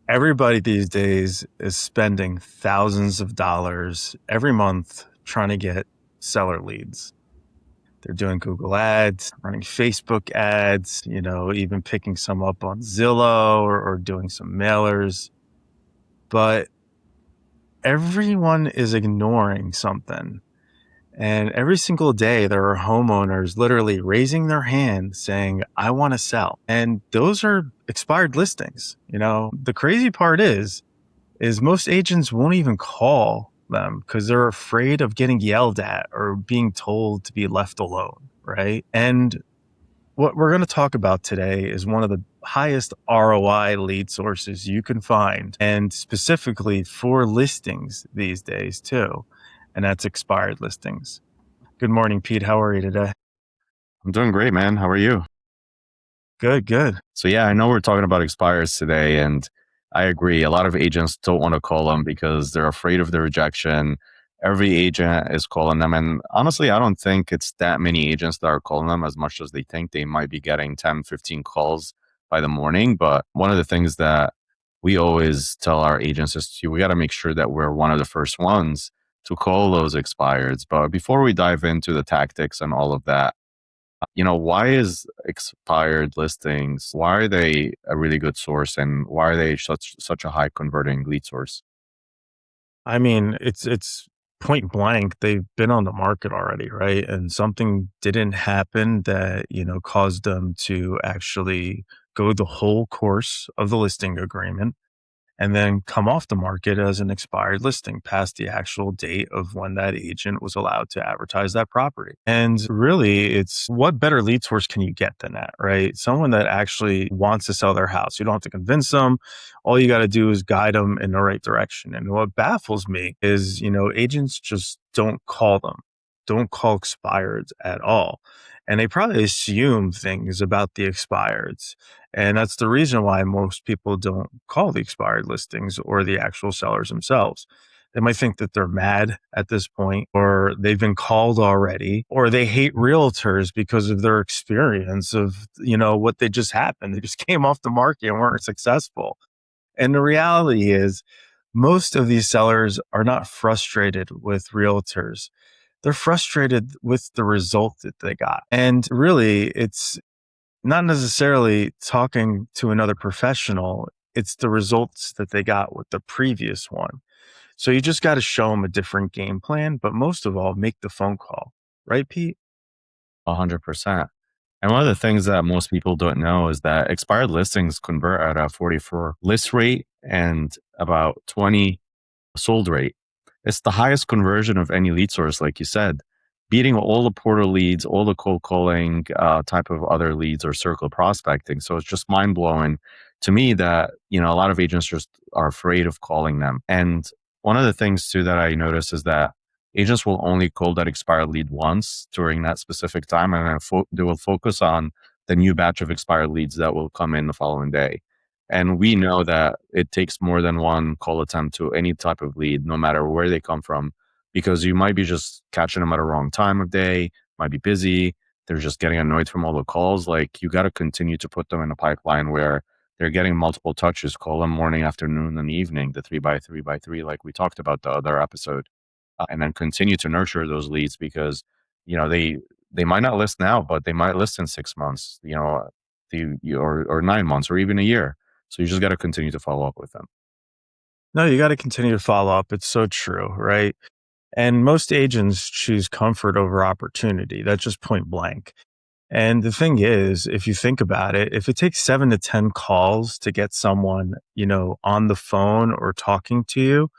Everybody these days is spending thousands of dollars every month trying to get seller leads. They're doing Google ads, running Facebook ads, even picking some up on Zillow or doing some mailers. But everyone is ignoring something. And every single day, there are homeowners literally raising their hand saying, I want to sell. And those are expired listings. The crazy part is most agents won't even call them because they're afraid of getting yelled at or being told to be left alone, right? And what we're going to talk about today is one of the highest ROI lead sources you can find, and specifically for listings these days too, and that's expired listings. Good morning, Pete. How are you today? I'm doing great, man. How are you? Good, good. So yeah, I know we're talking about expires today, and I agree. A lot of agents don't want to call them because they're afraid of the rejection. Every agent is calling them, and honestly, I don't think it's that many agents that are calling them as much as they think. They might be getting 10, 15 calls by the morning. But one of the things that we always tell our agents is we got to make sure that we're one of the first ones to call those expireds. But before we dive into the tactics and all of that, why is expired listings, why are they a really good source and why are they such a high converting lead source? I mean, it's point blank. They've been on the market already, right? And something didn't happen that, caused them to actually go the whole course of the listing agreement and then come off the market as an expired listing past the actual date of when that agent was allowed to advertise that property. And really, it's what better lead source can you get than that, right? Someone that actually wants to sell their house. You don't have to convince them. All you got to do is guide them in the right direction. And what baffles me is, agents just don't call them, don't call expireds at all. And they probably assume things about the expireds. And that's the reason why most people don't call the expired listings or the actual sellers themselves. They might think that they're mad at this point, or they've been called already, or they hate realtors because of their experience of, what they just happened. They just came off the market and weren't successful. And the reality is, most of these sellers are not frustrated with realtors. They're frustrated with the result that they got. And really, it's not necessarily talking to another professional. It's the results that they got with the previous one. So you just got to show them a different game plan, but most of all, make the phone call. Right, Pete? 100%. And one of the things that most people don't know is that expired listings convert at a 44 list rate and about 20 sold rate. It's the highest conversion of any lead source, like you said, beating all the portal leads, all the cold calling type of other leads or circle prospecting. So it's just mind blowing to me that, a lot of agents just are afraid of calling them. And one of the things too that I notice is that agents will only call that expired lead once during that specific time, and then they will focus on the new batch of expired leads that will come in the following day. And we know that it takes more than one call attempt to any type of lead, no matter where they come from, because you might be just catching them at a wrong time of day, might be busy, they're just getting annoyed from all the calls. Like, you got to continue to put them in a pipeline where they're getting multiple touches, call them morning, afternoon, and evening, the 3 by 3 by 3, like we talked about the other episode, and then continue to nurture those leads because, they might not list now, but they might list in 6 months, or 9 months or even a year. So you just got to continue to follow up with them. No, you got to continue to follow up. It's so true, right? And most agents choose comfort over opportunity. That's just point blank. And the thing is, if you think about it, if it takes 7 to 10 calls to get someone, on the phone or talking to you,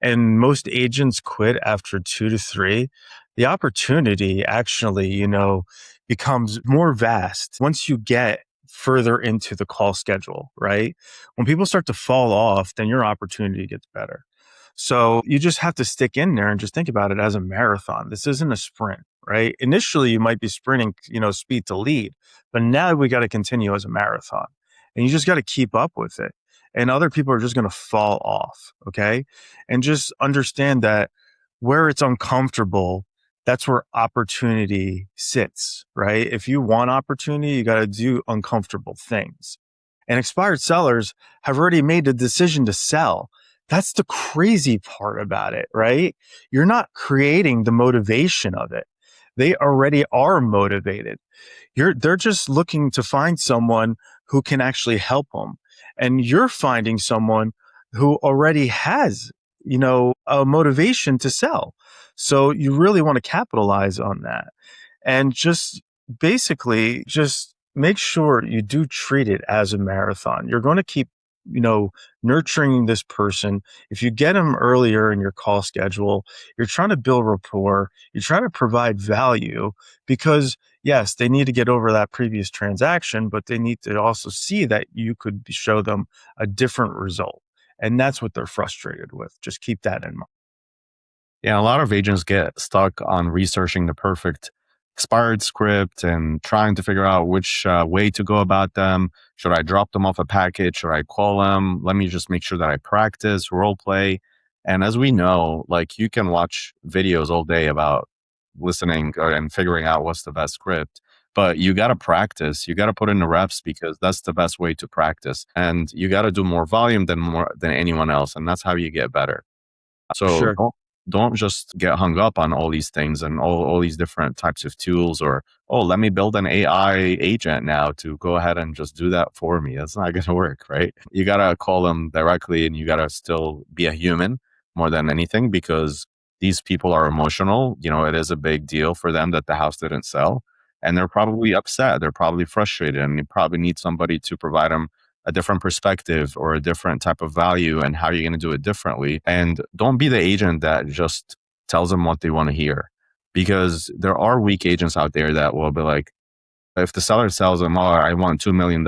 and most agents quit after 2 to 3, the opportunity actually, becomes more vast once you get further into the call schedule, right? When people start to fall off, then your opportunity gets better. So you just have to stick in there and just think about it as a marathon. This isn't a sprint, right? Initially, you might be sprinting, speed to lead, but now we got to continue as a marathon and you just got to keep up with it. And other people are just going to fall off. Okay. And just understand that where it's uncomfortable, that's where opportunity sits, right? If you want opportunity, you got to do uncomfortable things. And expired sellers have already made a decision to sell. That's the crazy part about it, right? You're not creating the motivation of it. They already are motivated. They're just looking to find someone who can actually help them. And you're finding someone who already has, a motivation to sell. So you really want to capitalize on that and just basically just make sure you do treat it as a marathon. You're going to keep, nurturing this person. If you get them earlier in your call schedule, you're trying to build rapport, you're trying to provide value because yes, they need to get over that previous transaction, but they need to also see that you could show them a different result. And that's what they're frustrated with. Just keep that in mind. Yeah, a lot of agents get stuck on researching the perfect expired script and trying to figure out which way to go about them. Should I drop them off a package? Should I call them? Let me just make sure that I practice role play. And as we know, like you can watch videos all day about listening and figuring out what's the best script. But you got to practice. You got to put in the reps because that's the best way to practice. And you got to do more volume than anyone else, and that's how you get better. For So sure. don't just get hung up on all these things and all these different types of tools or, oh, let me build an AI agent now to go ahead and just do that for me. That's not going to work, right? You got to call them directly and you got to still be a human more than anything because these people are emotional. You know, it is a big deal for them that the house didn't sell and they're probably upset. They're probably frustrated and you probably need somebody to provide them a different perspective or a different type of value and how you're going to do it differently. And don't be the agent that just tells them what they want to hear because there are weak agents out there that will be like, if the seller sells them, oh, I want $2 million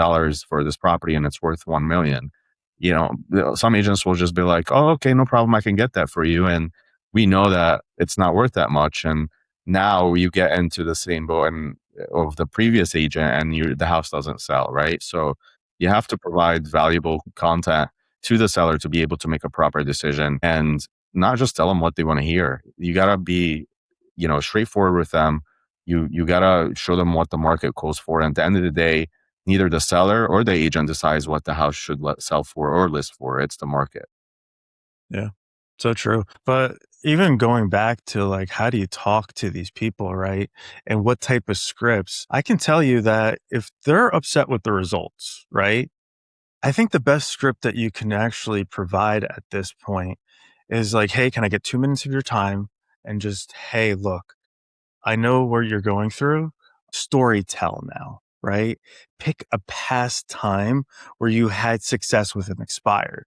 for this property and it's worth 1 million. You know, some agents will just be like, oh, okay, no problem, I can get that for you. And we know that it's not worth that much. And now you get into the same boat and of the previous agent and the house doesn't sell, right? So you have to provide valuable content to the seller to be able to make a proper decision and not just tell them what they want to hear. You gotta be, straightforward with them. You gotta show them what the market calls for. And at the end of the day, neither the seller or the agent decides what the house should sell for or list for. It's the market. Yeah. So true. But even going back to like, how do you talk to these people, right? And what type of scripts? I can tell you that if they're upset with the results, right? I think the best script that you can actually provide at this point is like, hey, can I get 2 minutes of your time? And just, hey, look, I know where you're going through. Story tell now, right? Pick a past time where you had success with an expired.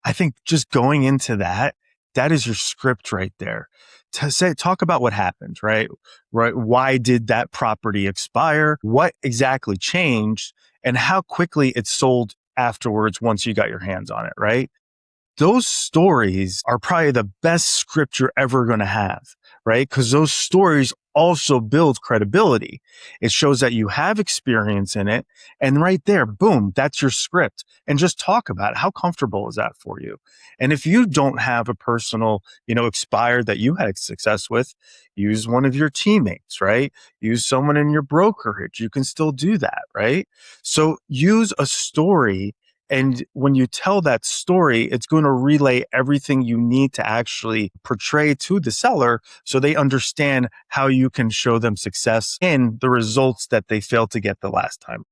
I think just going into that, that is your script right there. To say, talk about what happened, right? Right. Why did that property expire? What exactly changed? And how quickly it sold afterwards once you got your hands on it, right? Those stories are probably the best script you're ever going to have, right? Because those stories also build credibility. It shows that you have experience in it. And right there, boom, that's your script. And just talk about it. How comfortable is that for you? And if you don't have a personal, expired that you had success with, use one of your teammates, right? Use someone in your brokerage. You can still do that, right? So use a story, and when you tell that story, it's going to relay everything you need to actually portray to the seller so they understand how you can show them success in the results that they failed to get the last time.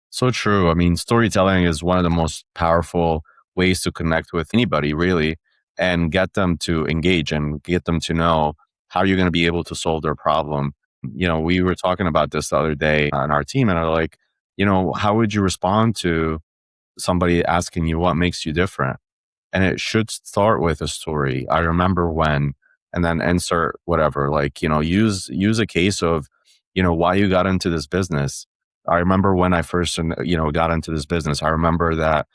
So true. I mean, storytelling is one of the most powerful ways to connect with anybody, really, and get them to engage and get them to know how you're going to be able to solve their problem. You know, we were talking about this the other day on our team, and I'm like, how would you respond to somebody asking you what makes you different? And it should start with a story. I remember when, and then insert whatever, like, use a case of, why you got into this business. I remember when I first, got into this business, I remember that,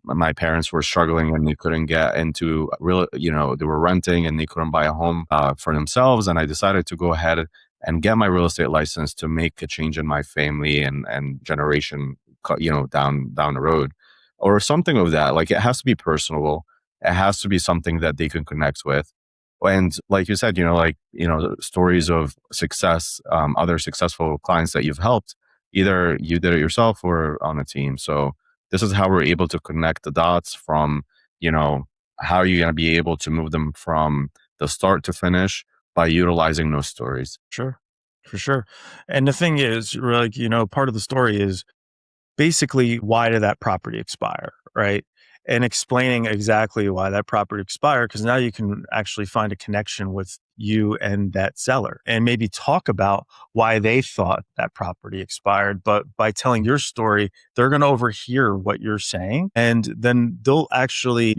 my parents were struggling and they couldn't get into real, they were renting and they couldn't buy a home for themselves. And I decided to go ahead and get my real estate license to make a change in my family and generation, down the road or something of that. Like it has to be personable. It has to be something that they can connect with. And like you said, stories of success, other successful clients that you've helped, Either you did it yourself or on a team. So this is how we're able to connect the dots from, you know, how are you going to be able to move them from the start to finish by utilizing those stories. Sure. For sure. And the thing is, like, part of the story is basically why did that property expire, right? And explaining exactly why that property expired, because now you can actually find a connection with you and that seller and maybe talk about why they thought that property expired. But by telling your story, they're going to overhear what you're saying, and then they'll actually,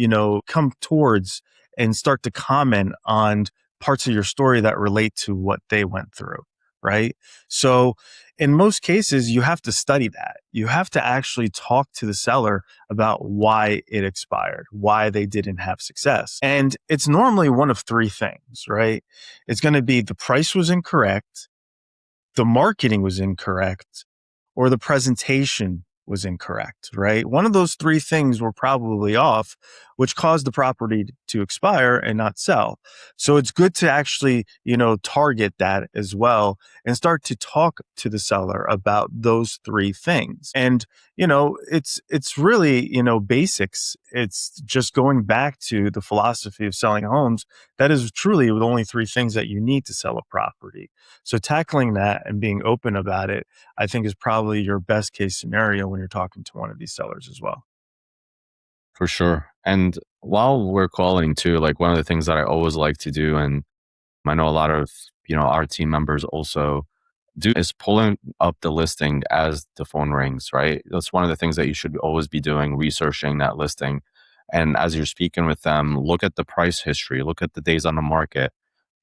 come towards and start to comment on parts of your story that relate to what they went through, right? So in most cases, you have to study that. You have to actually talk to the seller about why it expired, why they didn't have success. And it's normally one of three things, right? It's going to be the price was incorrect, the marketing was incorrect, or the presentation was incorrect, right? One of those three things were probably off, which caused the property to expire and not sell. So it's good to actually, target that as well and start to talk to the seller about those three things. And, it's really, basics. It's just going back to the philosophy of selling homes. That is truly the only three things that you need to sell a property. So tackling that and being open about it, I think, is probably your best case scenario when you're talking to one of these sellers as well. For sure. And while we're calling too, like one of the things that I always like to do, and I know a lot of, our team members also do, is pulling up the listing as the phone rings, right? That's one of the things that you should always be doing, researching that listing. And as you're speaking with them, look at the price history, look at the days on the market,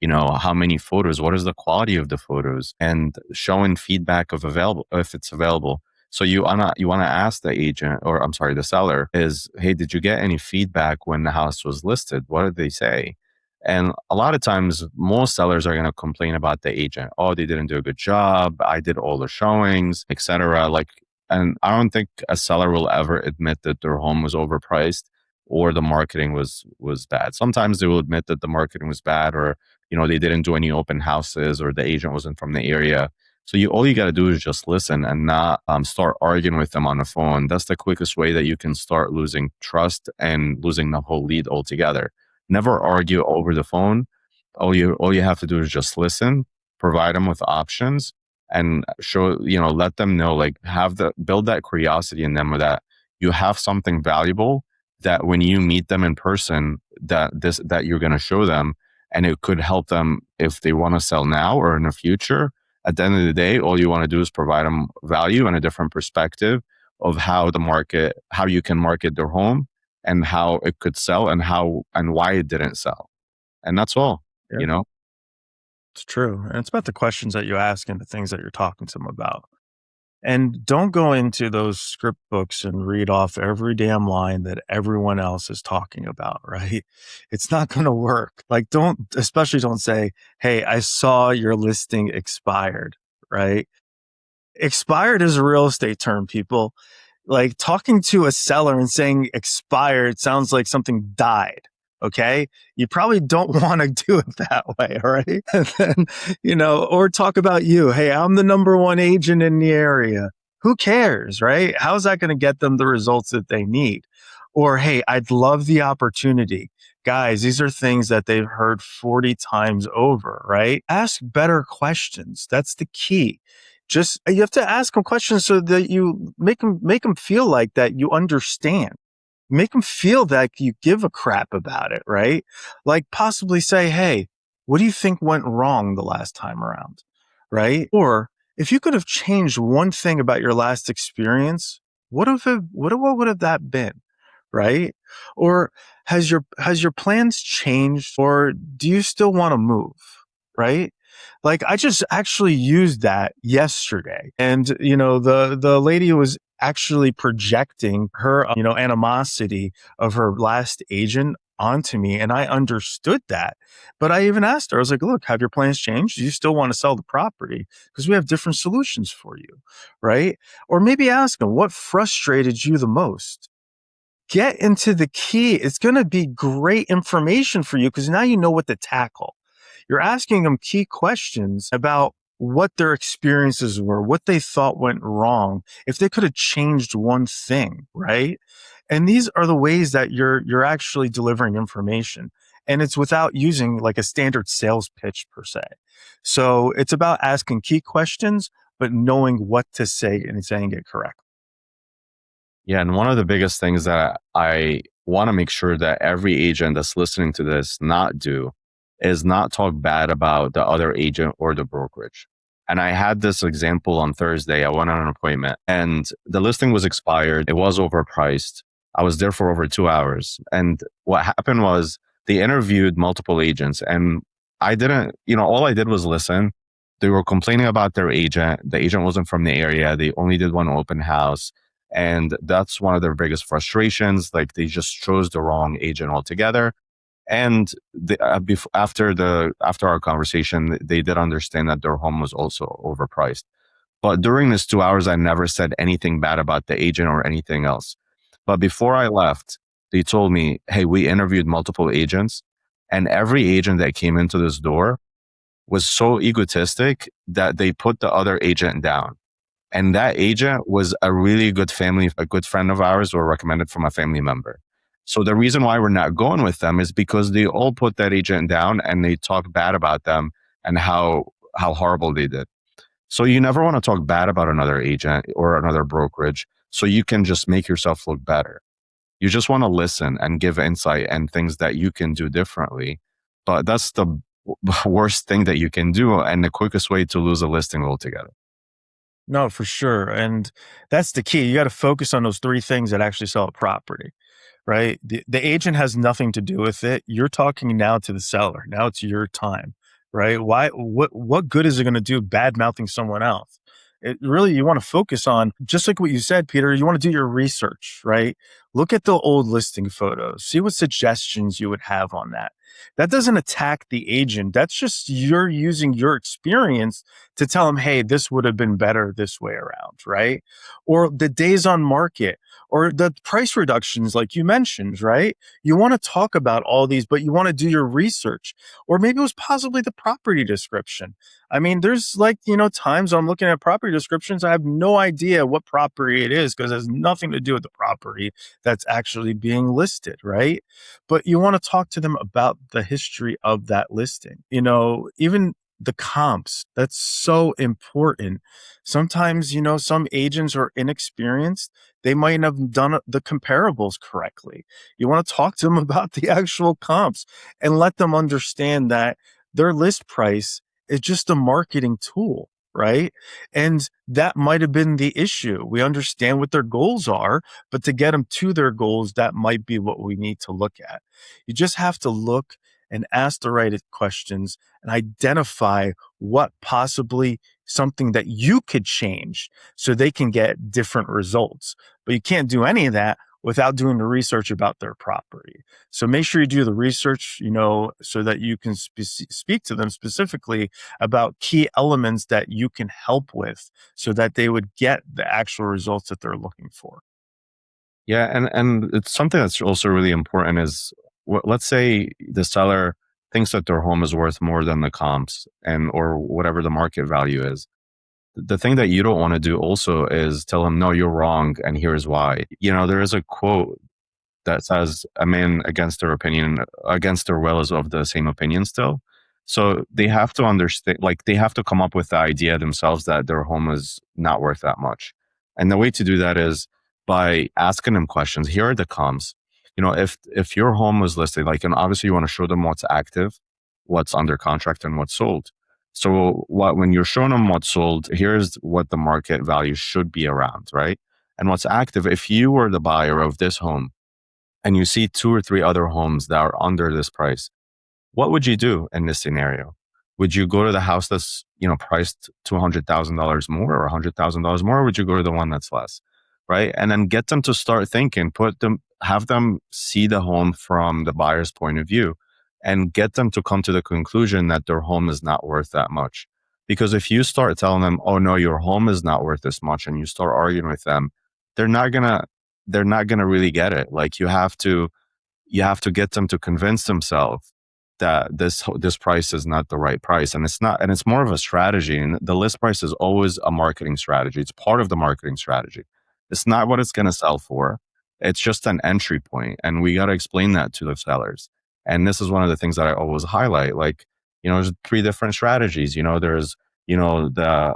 how many photos, what is the quality of the photos, and showing feedback of available, if it's available. So you wanna ask the agent, or I'm sorry, the seller is, hey, did you get any feedback when the house was listed? What did they say? And a lot of times, most sellers are going to complain about the agent. Oh, they didn't do a good job. I did all the showings, etc. Like, and I don't think a seller will ever admit that their home was overpriced or the marketing was bad. Sometimes they will admit that the marketing was bad, or they didn't do any open houses, or the agent wasn't from the area. So all you got to do is just listen and not start arguing with them on the phone. That's the quickest way that you can start losing trust and losing the whole lead altogether. Never argue over the phone. All you have to do is just listen, provide them with options, and let them know, like, build that curiosity in them, or that you have something valuable that when you meet them in person, that you're going to show them, and it could help them if they want to sell now or in the future. At the end of the day, all you want to do is provide them value and a different perspective of how you can market their home, and how it could sell, and why it didn't sell. And that's all, Yeah, you know? it's true. And it's about the questions that you ask and the things that you're talking to them about. And don't go into those script books and read off every damn line that everyone else is talking about, right? It's not going to work. Like, especially don't say, hey, I saw your listing expired, right? Expired is a real estate term, people. Like, talking to a seller and saying expired sounds like something died. Okay. You probably don't want to do it that way. All right. And then, or talk about you. Hey, I'm the number one agent in the area. Who cares? Right. How's that going to get them the results that they need? Or, hey, I'd love the opportunity. Guys, these are things that they've heard 40 times over, right? Ask better questions. That's the key. Just you have to ask them questions so that you make them feel like that you understand. Make them feel that you give a crap about it, right? Like, possibly say, "Hey, what do you think went wrong the last time around?" Right? Or if you could have changed one thing about your last experience, what would have that been? Right? Or has your plans changed, or do you still want to move? Right? Like, I just actually used that yesterday. And, the lady was actually projecting her, animosity of her last agent onto me. And I understood that. But I even asked her, I was like, look, have your plans changed? Do you still want to sell the property? Because we have different solutions for you. Right? Or maybe ask them, what frustrated you the most? Get into the key. It's going to be great information for you because now you know what to tackle. You're asking them key questions about what their experiences were, what they thought went wrong, if they could have changed one thing, right? And these are the ways that you're actually delivering information. And it's without using like a standard sales pitch per se. So it's about asking key questions, but knowing what to say and saying it correctly. Yeah, and one of the biggest things that I want to make sure that every agent that's listening to this not do is not talk bad about the other agent or the brokerage. And I had this example on Thursday. I went on an appointment and the listing was expired. It was overpriced. I was there for over 2 hours. And what happened was they interviewed multiple agents and I didn't, all I did was listen. They were complaining about their agent. The agent wasn't from the area. They only did one open house, and that's one of their biggest frustrations. Like they just chose the wrong agent altogether. And after our conversation, they did understand that their home was also overpriced. But during this 2 hours, I never said anything bad about the agent or anything else. But before I left, they told me, "Hey, we interviewed multiple agents, and every agent that came into this door was so egotistic that they put the other agent down." And that agent was a really good a good friend of ours, or recommended from a family member. So the reason why we're not going with them is because they all put that agent down and they talk bad about them and how horrible they did. So you never want to talk bad about another agent or another brokerage so you can just make yourself look better. You just want to listen and give insight and things that you can do differently. But that's the worst thing that you can do and the quickest way to lose a listing altogether. No, for sure. And that's the key. You got to focus on those three things that actually sell a property, right? The agent has nothing to do with it. You're talking now to the seller. Now it's your time, right? What good is it going to do bad mouthing someone else? It really, you want to focus on, just like what you said, Peter, you want to do your research, right? Look at the old listing photos, see what suggestions you would have on that. That doesn't attack the agent. That's just you're using your experience to tell them, hey, this would have been better this way around, right? Or the days on market or the price reductions, like you mentioned, right? You want to talk about all these, but you want to do your research. Or maybe it was possibly the property description. I mean, there's like, times I'm looking at property descriptions, I have no idea what property it is because it has nothing to do with the property that's actually being listed, right? But you want to talk to them about the history of that listing. Even the comps, that's so important. Sometimes, some agents are inexperienced. They might have done the comparables correctly. You want to talk to them about the actual comps and let them understand that their list price is just a marketing tool, right? And that might have been the issue. We understand what their goals are, but to get them to their goals, that might be what we need to look at. You just have to look and ask the right questions and identify what possibly something that you could change so they can get different results. But you can't do any of that without doing the research about their property. So make sure you do the research, so that you can speak to them specifically about key elements that you can help with so that they would get the actual results that they're looking for. Yeah, and it's something that's also really important is let's say the seller thinks that their home is worth more than the comps and or whatever the market value is. The thing that you don't want to do also is tell them, no, you're wrong, and here's why. There is a quote that says a man against their will is of the same opinion still. So they have to understand, like they have to come up with the idea themselves that their home is not worth that much. And the way to do that is by asking them questions. Here are the comps. If your home was listed, like, and obviously you want to show them what's active, what's under contract, and what's sold. So when you're showing them what's sold, here's what the market value should be around, right? And what's active, if you were the buyer of this home and you see two or three other homes that are under this price, what would you do in this scenario? Would you go to the house that's priced $200,000 more or $100,000 more, or would you go to the one that's less, right? And then get them to start thinking, have them see the home from the buyer's point of view, and get them to come to the conclusion that their home is not worth that much. Because if you start telling them, "Oh no, your home is not worth this much," and you start arguing with them, they're not gonna really get it. Like you have to get them to convince themselves that this price is not the right price, and it's not, and it's more of a strategy. And the list price is always a marketing strategy. It's part of the marketing strategy. It's not what it's going to sell for. It's just an entry point, and we got to explain that to the sellers. And this is one of the things that I always highlight. Like, there's three different strategies. There's the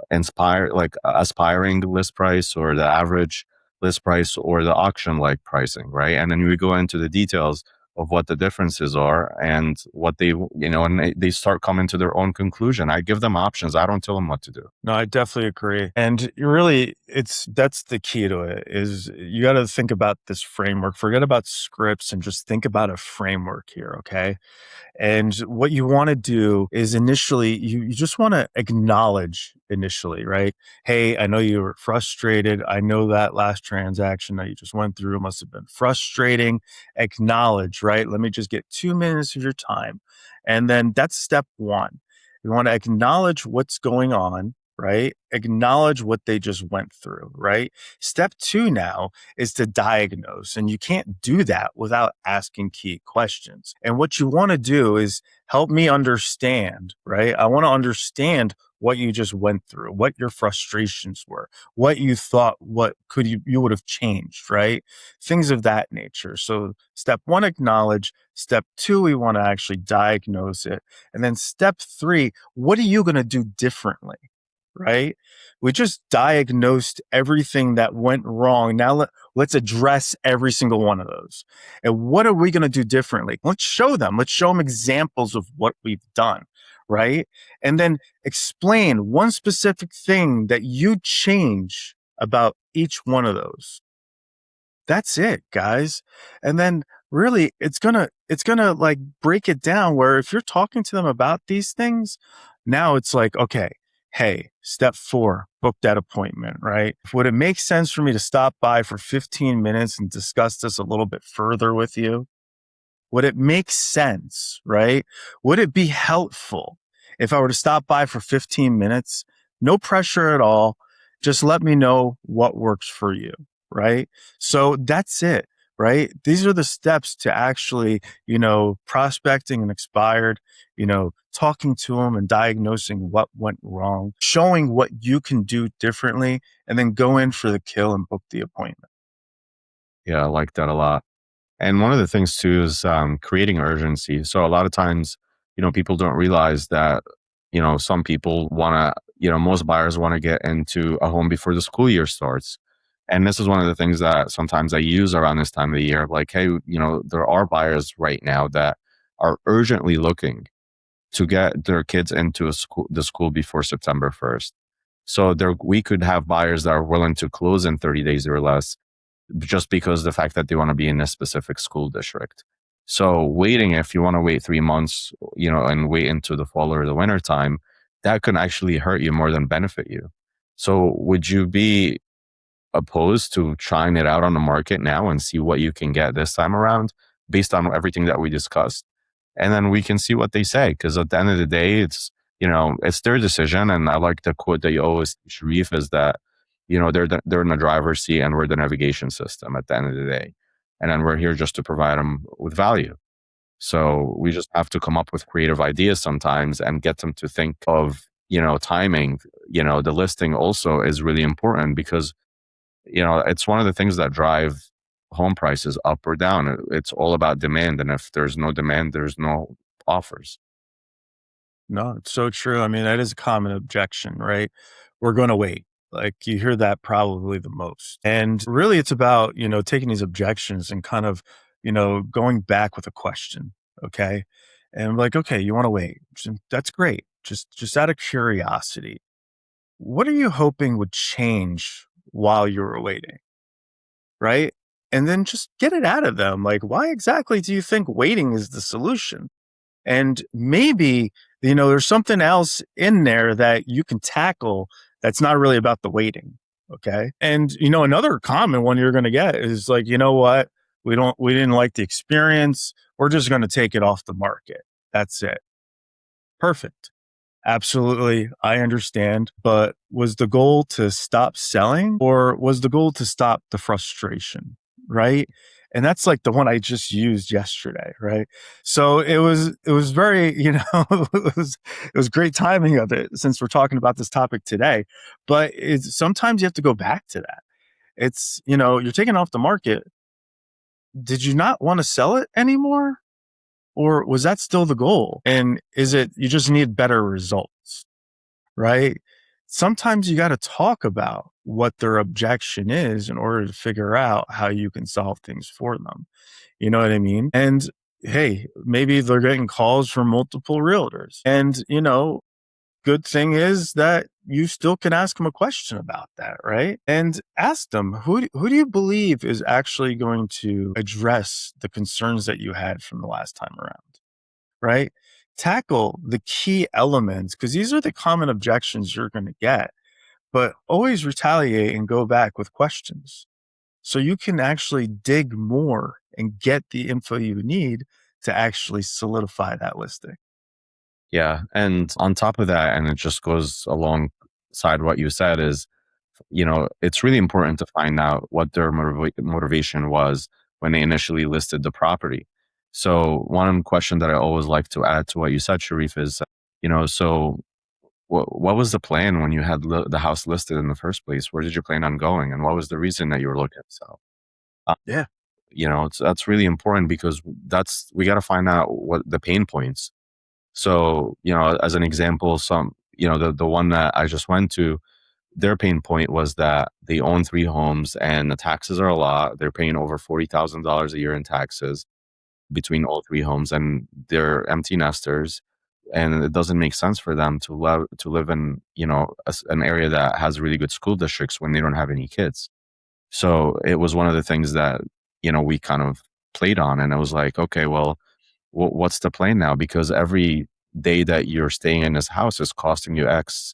aspiring list price, or the average list price, or the auction like pricing, right? And then we go into the details of what the differences are, and what and they start coming to their own conclusion. I give them options. I don't tell them what to do. No, I definitely agree. And that's the key to it is you got to think about this framework. Forget about scripts and just think about a framework here, okay? And what you want to do is initially, you just want to acknowledge initially, right? Hey, I know you were frustrated. I know that last transaction that you just went through must have been frustrating. Acknowledge, right? Let me just get 2 minutes of your time. And then that's step one. You want to acknowledge what's going on, right? Acknowledge what they just went through, right? Step two now is to diagnose, and you can't do that without asking key questions. And what you want to do is help me understand, right? I want to understand what you just went through, what your frustrations were, what you thought, what could you would have changed, right? Things of that nature. So step one, acknowledge. Step two, we want to actually diagnose it. And then step three, what are you going to do differently? Right? We just diagnosed everything that went wrong. Now let's address every single one of those. And what are we going to do differently? Let's show them. Let's show them examples of what we've done, right? And then explain one specific thing that you change about each one of those. That's it, guys. And then really it's gonna like break it down where if you're talking to them about these things, now it's like, okay, hey, step four, book that appointment, right? Would it make sense for me to stop by for 15 minutes and discuss this a little bit further with you? Would it make sense, right? Would it be helpful if I were to stop by for 15 minutes? No pressure at all. Just let me know what works for you, right? So that's it, right? These are the steps to actually, prospecting an expired, talking to them and diagnosing what went wrong, showing what you can do differently, and then go in for the kill and book the appointment. Yeah, I like that a lot. And one of the things too is creating urgency. So a lot of times, people don't realize that, some people want to, most buyers want to get into a home before the school year starts. And this is one of the things that sometimes I use around this time of the year. Like, hey, there are buyers right now that are urgently looking to get their kids into the school before September 1st. So we could have buyers that are willing to close in 30 days or less, just because the fact that they want to be in a specific school district. So waiting, if you want to wait 3 months, and wait into the fall or the winter time, that can actually hurt you more than benefit you. So would you be opposed to trying it out on the market now and see what you can get this time around based on everything that we discussed? And then we can see what they say. Because at the end of the day, it's their decision. And I like the quote that you always, Sharif, is that, they're in the driver's seat and we're the navigation system at the end of the day. And then we're here just to provide them with value. So we just have to come up with creative ideas sometimes and get them to think of, timing. The listing also is really important because, it's one of the things that drive home prices up or down. It's all about demand. And if there's no demand, there's no offers. No, it's so true. I mean, that is a common objection, right? We're going to wait. Like you hear that probably the most. And really it's about, taking these objections and kind of, going back with a question. Okay. And like, okay, you want to wait. That's great. Just out of curiosity, what are you hoping would change while you were waiting? Right. And then just get it out of them. Like, why exactly do you think waiting is the solution? And maybe, there's something else in there that you can tackle that's not really about the waiting. Okay. And, another common one you're going to get is like, you know what? We didn't like the experience. We're just going to take it off the market. That's it. Perfect. Absolutely. I understand. But was the goal to stop selling or was the goal to stop the frustration? Right. And that's like the one I just used yesterday, right? So it was very, it was great timing of it since we're talking about this topic today. But it's sometimes you have to go back to that. It's, you're taking off the market. Did you not want to sell it anymore? Or was that still the goal? And is it you just need better results, right? Sometimes you got to talk about what their objection is in order to figure out how you can solve things for them. You know what I mean? And hey, maybe they're getting calls from multiple realtors. And, good thing is that you still can ask them a question about that, right? And ask them, who do you believe is actually going to address the concerns that you had from the last time around, right? Tackle the key elements because these are the common objections you're going to get, but always retaliate and go back with questions so you can actually dig more and get the info you need to actually solidify that listing. Yeah, and on top of that, and it just goes alongside what you said is, it's really important to find out what their motivation was when they initially listed the property. So one question that I always like to add to what you said, Sharif, is, so what was the plan when you had the house listed in the first place? Where did you plan on going, and what was the reason that you were looking to sell? Uh, Yeah. that's really important because we got to find out what the pain points. So, as an example, the one that I just went to, their pain point was that they own three homes and the taxes are a lot. They're paying over $40,000 a year in taxes between all three homes, and they're empty nesters. And it doesn't make sense for them to live in, an area that has really good school districts when they don't have any kids. So it was one of the things that, we kind of played on. And I was like, okay, well, what's the plan now? Because every day that you're staying in this house is costing you X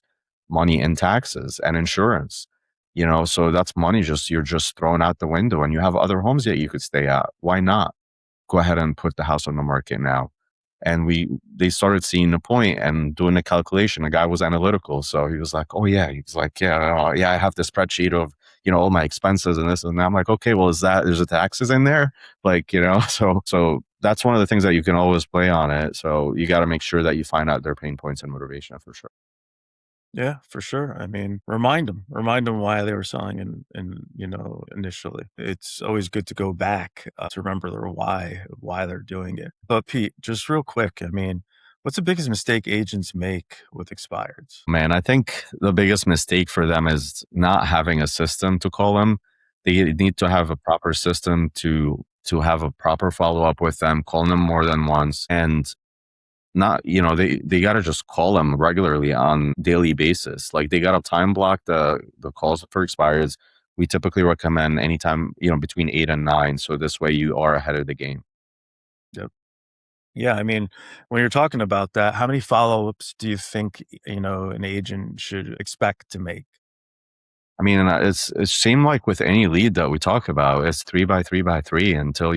money in taxes and insurance. So that's money you're just throwing out the window, and you have other homes that you could stay at. Why not go ahead and put the house on the market now? And they started seeing the point and doing the calculation. The guy was analytical, so he was like, "Oh yeah," he's like, "Yeah, yeah, I have this spreadsheet of all my expenses and this and that." I'm like, "Okay, well, there's the taxes in there?" Like, so that's one of the things that you can always play on it. So you got to make sure that you find out their pain points and motivation for sure. Yeah, for sure. I mean, remind them why they were selling initially. It's always good to go back to remember their why they're doing it. But Pete, just real quick, I mean, what's the biggest mistake agents make with expireds? Man, I think the biggest mistake for them is not having a system to call them. They need to have a proper system to have a proper follow up with them, calling them more than once, and not they got to just call them regularly on daily basis. Like they got to time block the calls for expires. We typically recommend anytime between 8 and 9, so this way you are ahead of the game. Yep. Yeah, I mean, when you're talking about that, how many follow-ups do you think, an agent should expect to make? I mean, and it seemed like with any lead that we talk about, it's 3 by 3 by 3 until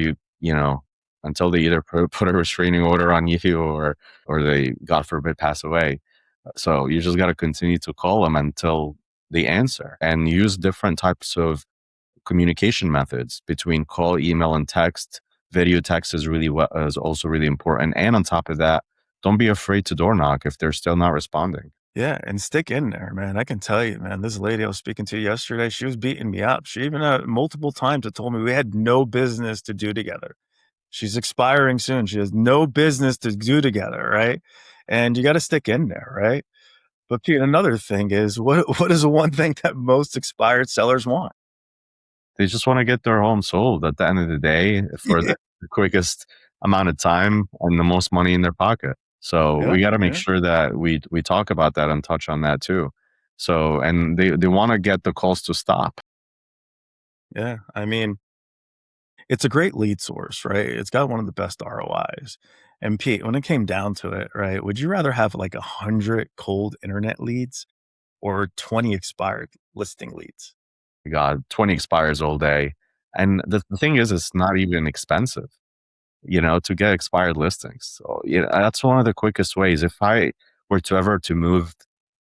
until they either put a restraining order on you or they, God forbid, pass away. So you just got to continue to call them until they answer, and use different types of communication methods between call, email, and text. Video text is also really important. And on top of that, don't be afraid to door knock if they're still not responding. Yeah, and stick in there, man. I can tell you, man, this lady I was speaking to yesterday, she was beating me up. She even multiple times had told me we had no business to do together. She's expiring soon. She has no business to do together, right? And you got to stick in there, right? But Pete, another thing is what is the one thing that most expired sellers want? They just want to get their home sold at the end of the day for Yeah, the quickest amount of time and the most money in their pocket. So yeah, we got to make yeah, sure that we talk about that and touch on that too. So, and they want to get the calls to stop. yeah. I mean, it's a great lead source, right? It's got one of the best ROIs. And Pete, when it came down to it, right, would you rather have like 100 cold internet leads or 20 expired listing leads? God, 20 expires all day. And the thing is, it's not even expensive, to get expired listings. So, that's one of the quickest ways. If I were to ever to move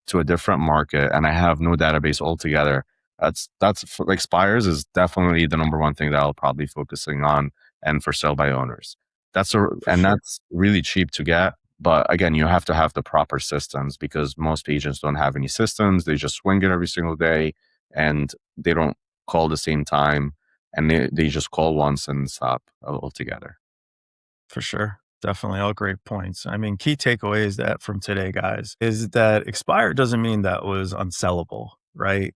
to a different market and I have no database altogether, That's for expires is definitely the number one thing that I'll probably focusing on, and for sale by owners. For And sure. that's really cheap to get. But again, you have to have the proper systems because most agents don't have any systems. They just swing it every single day and they don't call the same time, and they just call once and stop altogether. For sure. Definitely all great points. I mean, key takeaways that from today, guys, is that expired doesn't mean that was unsellable, right?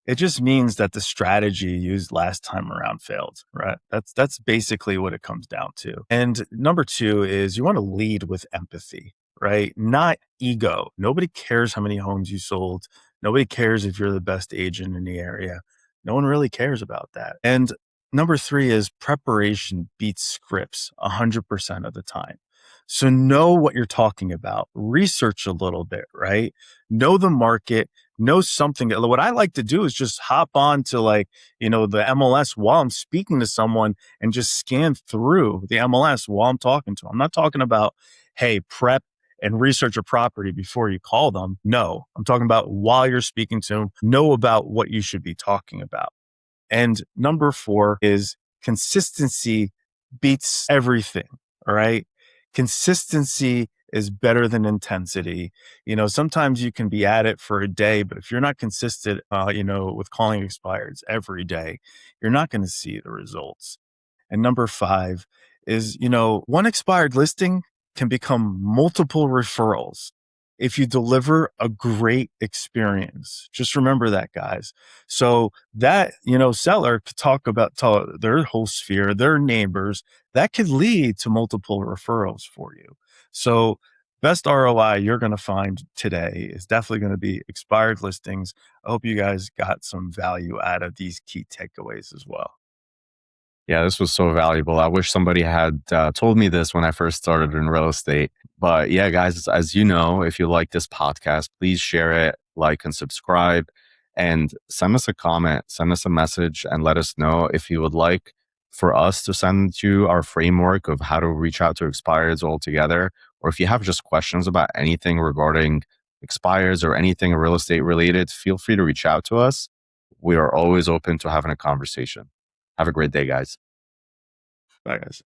It just means that the strategy used last time around failed, right? That's basically what it comes down to. And number two is you want to lead with empathy, right? Not ego. Nobody cares how many homes you sold. Nobody cares if you're the best agent in the area. No one really cares about that. And number three is preparation beats scripts 100% of the time. So know what you're talking about. Research a little bit, right? Know the market, know something. What I like to do is just hop on to the MLS while I'm speaking to someone and just scan through the MLS while I'm talking to them. I'm not talking about, hey, prep and research a property before you call them. No, I'm talking about while you're speaking to them, know about what you should be talking about. And number four is consistency beats everything. All right. Consistency is better than intensity. Sometimes you can be at it for a day, but if you're not consistent, with calling expireds every day, you're not going to see the results. And number five is, one expired listing can become multiple referrals if you deliver a great experience. Just remember that, guys. So that, seller could talk about their whole sphere, their neighbors, that could lead to multiple referrals for you. So best ROI you're going to find today is definitely going to be expired listings. I hope you guys got some value out of these key takeaways as well. Yeah, this was so valuable. I wish somebody had told me this when I first started in real estate. But yeah, guys, as you know, if you like this podcast, please share it, like, and subscribe, and send us a comment, send us a message, and let us know if you would like for us to send you our framework of how to reach out to expireds altogether, or if you have just questions about anything regarding expires or anything real estate related, feel free to reach out to us. We are always open to having a conversation. Have a great day, guys. Bye, guys.